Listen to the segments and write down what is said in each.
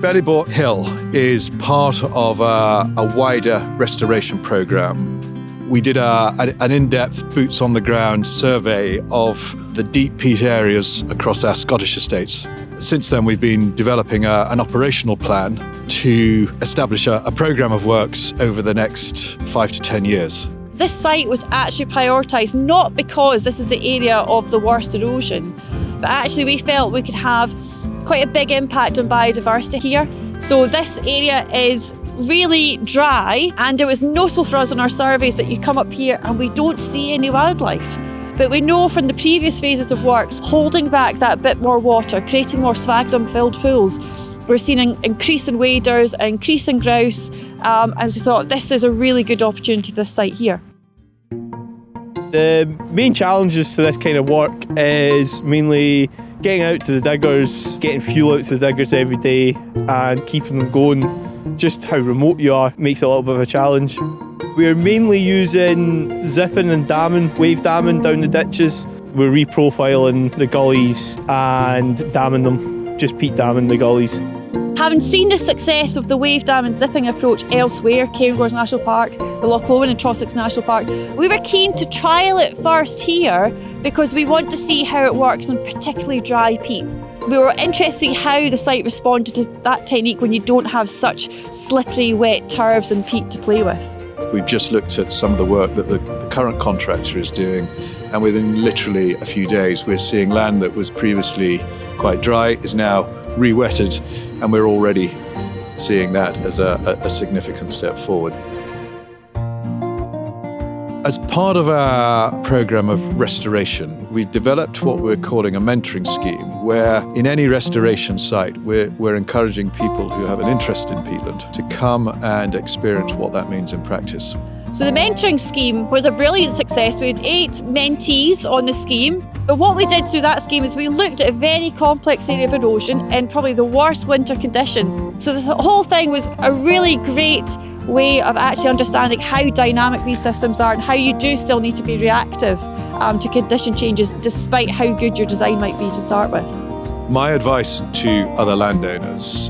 Bellybought Hill is part of a wider restoration programme. We did an in-depth boots-on-the-ground survey of the deep peat areas across our Scottish estates. Since then, we've been developing an operational plan to establish a programme of works over the next 5 to 10 years. This site was actually prioritised not because this is the area of the worst erosion, but actually we felt we could have quite a big impact on biodiversity here. So this area is really dry, and it was noticeable for us in our surveys that you come up here and we don't see any wildlife. But we know from the previous phases of works, holding back that bit more water, creating more sphagnum-filled pools, we're seeing an increase in waders, an increase in grouse, and we thought this is a really good opportunity for this site here. The main challenges to this kind of work is mainly getting out to the diggers, getting fuel out to the diggers every day and keeping them going. Just how remote you are makes it a little bit of a challenge. We're mainly using zipping and damming, wave damming down the ditches. We're reprofiling the gullies and damming them, just peat damming the gullies. Having seen the success of the wave dam and zipping approach elsewhere, Cairngorms National Park, the Loch Lomond and Trossachs National Park, we were keen to trial it first here because we want to see how it works on particularly dry peat. We were interested to see how the site responded to that technique when you don't have such slippery, wet turfs and peat to play with. We've just looked at some of the work that the current contractor is doing, and within literally a few days we're seeing land that was previously quite dry is now re-wetted, and we're already seeing that as a significant step forward. As part of our programme of restoration, we've developed what we're calling a mentoring scheme, where in any restoration site we're encouraging people who have an interest in peatland to come and experience what that means in practice. So the mentoring scheme was a brilliant success. We had 8 mentees on the scheme. But what we did through that scheme is we looked at a very complex area of erosion in probably the worst winter conditions. So the whole thing was a really great way of actually understanding how dynamic these systems are and how you do still need to be reactive to condition changes despite how good your design might be to start with. My advice to other landowners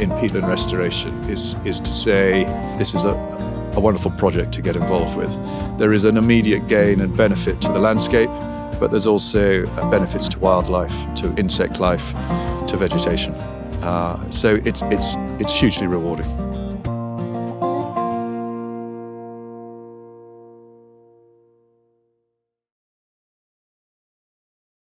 in peatland restoration is to say this is a wonderful project to get involved with. There is an immediate gain and benefit to the landscape, but there's also benefits to wildlife, to insect life, to vegetation. So it's hugely rewarding.